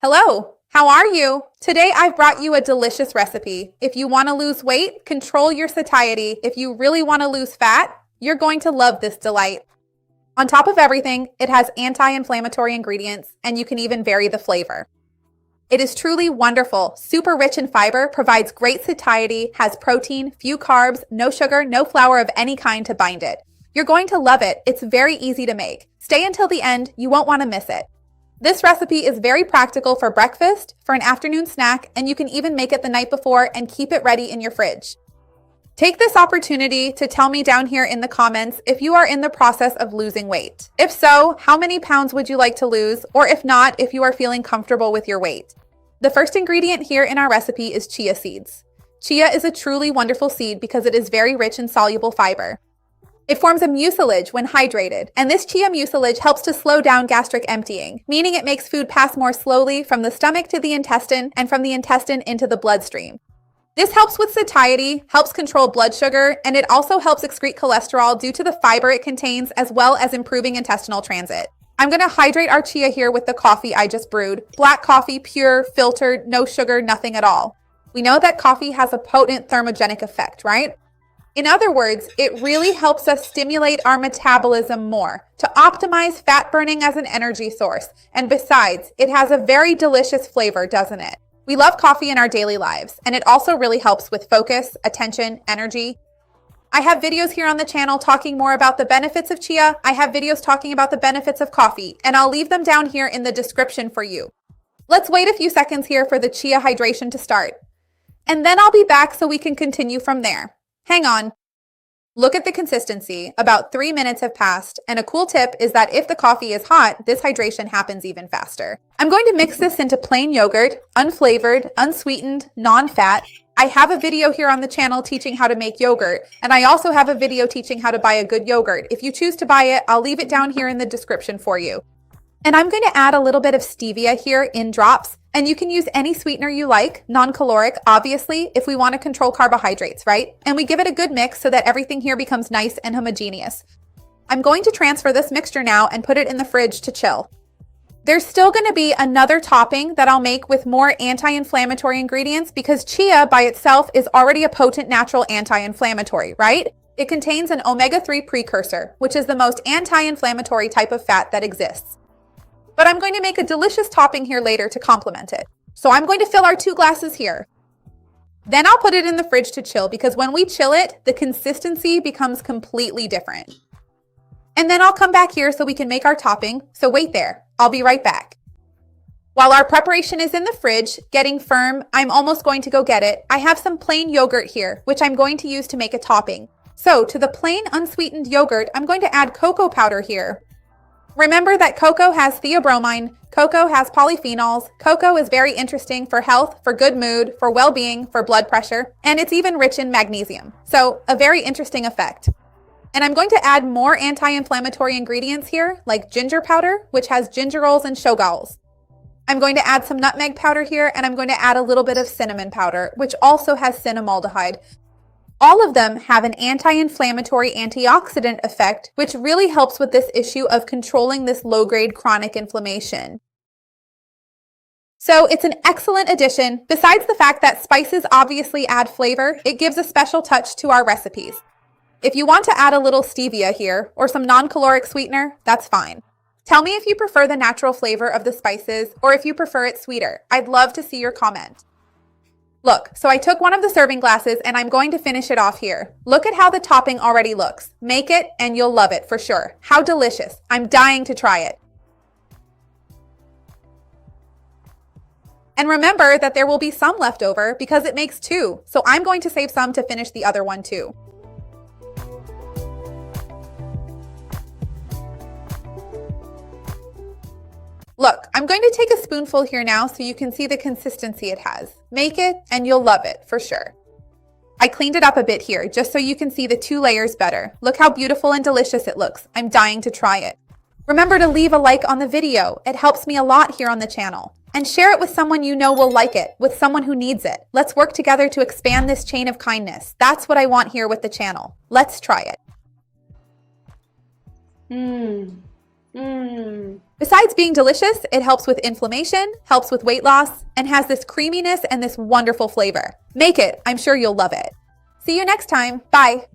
Hello, how are you? Today I've brought you a delicious recipe. If you want to lose weight, control your satiety. If you really want to lose fat, you're going to love this delight. On top of everything, it has anti-inflammatory ingredients, and you can even vary the flavor. It is truly wonderful, super rich in fiber, provides great satiety, has protein, few carbs, no sugar, no flour of any kind to bind it. You're going to love it. It's very easy to make. Stay until the end. You won't want to miss it. This recipe is very practical for breakfast, for an afternoon snack, and you can even make it the night before and keep it ready in your fridge. Take this opportunity to tell me down here in the comments if you are in the process of losing weight. If so, how many pounds would you like to lose? Or if not, if you are feeling comfortable with your weight. The first ingredient here in our recipe is chia seeds. Chia is a truly wonderful seed because it is very rich in soluble fiber. It forms a mucilage when hydrated, and this chia mucilage helps to slow down gastric emptying, meaning it makes food pass more slowly from the stomach to the intestine and from the intestine into the bloodstream. This helps with satiety, helps control blood sugar, and it also helps excrete cholesterol due to the fiber it contains, as well as improving intestinal transit. I'm going to hydrate our chia here with the coffee I just brewed. Black coffee, pure, filtered, no sugar, nothing at all. We know that coffee has a potent thermogenic effect, right? In other words, it really helps us stimulate our metabolism more to optimize fat burning as an energy source. And besides, it has a very delicious flavor, doesn't it? We love coffee in our daily lives, and it also really helps with focus, attention, energy. I have videos here on the channel talking more about the benefits of chia. I have videos talking about the benefits of coffee, and I'll leave them down here in the description for you. Let's wait a few seconds here for the chia hydration to start. And then I'll be back so we can continue from there. Hang on. Look at the consistency. About 3 minutes have passed, and a cool tip is that if the coffee is hot, this hydration happens even faster. I'm going to mix this into plain yogurt, unflavored, unsweetened, non-fat. I have a video here on the channel teaching how to make yogurt, and I also have a video teaching how to buy a good yogurt. If you choose to buy it, I'll leave it down here in the description for you. And I'm going to add a little bit of stevia here in drops. And you can use any sweetener you like, non-caloric, obviously, if we want to control carbohydrates, right? And we give it a good mix so that everything here becomes nice and homogeneous. I'm going to transfer this mixture now and put it in the fridge to chill. There's still going to be another topping that I'll make with more anti-inflammatory ingredients because chia by itself is already a potent natural anti-inflammatory, right? It contains an omega-3 precursor, which is the most anti-inflammatory type of fat that exists. But I'm going to make a delicious topping here later to complement it. So I'm going to fill our 2 glasses here. Then I'll put it in the fridge to chill because when we chill it, the consistency becomes completely different. And then I'll come back here so we can make our topping. So wait there. I'll be right back. While our preparation is in the fridge, getting firm, I'm almost going to go get it. I have some plain yogurt here, which I'm going to use to make a topping. So to the plain unsweetened yogurt, I'm going to add cocoa powder here. Remember that cocoa has theobromine, cocoa has polyphenols, cocoa is very interesting for health, for good mood, for well-being, for blood pressure, and it's even rich in magnesium. So a very interesting effect. And I'm going to add more anti-inflammatory ingredients here, like ginger powder, which has gingerols and shogaols. I'm going to add some nutmeg powder here, and I'm going to add a little bit of cinnamon powder, which also has cinnamaldehyde. All of them have an anti-inflammatory antioxidant effect, which really helps with this issue of controlling this low-grade chronic inflammation. So it's an excellent addition. Besides the fact that spices obviously add flavor, it gives a special touch to our recipes. If you want to add a little stevia here or some non-caloric sweetener, that's fine. Tell me if you prefer the natural flavor of the spices or if you prefer it sweeter. I'd love to see your comment. Look, so I took one of the serving glasses and I'm going to finish it off here. Look at how the topping already looks. Make it and you'll love it for sure. How delicious. I'm dying to try it. And remember that there will be some left over because it makes 2. So I'm going to save some to finish the other one too. Look, I'm going to take a spoonful here now so you can see the consistency it has. Make it and you'll love it for sure. I cleaned it up a bit here just so you can see the 2 layers better. Look how beautiful and delicious it looks. I'm dying to try it. Remember to leave a like on the video. It helps me a lot here on the channel. And share it with someone you know will like it, with someone who needs it. Let's work together to expand this chain of kindness. That's what I want here with the channel. Let's try it. Besides being delicious, it helps with inflammation, helps with weight loss, and has this creaminess and this wonderful flavor. Make it. I'm sure you'll love it. See you next time. Bye.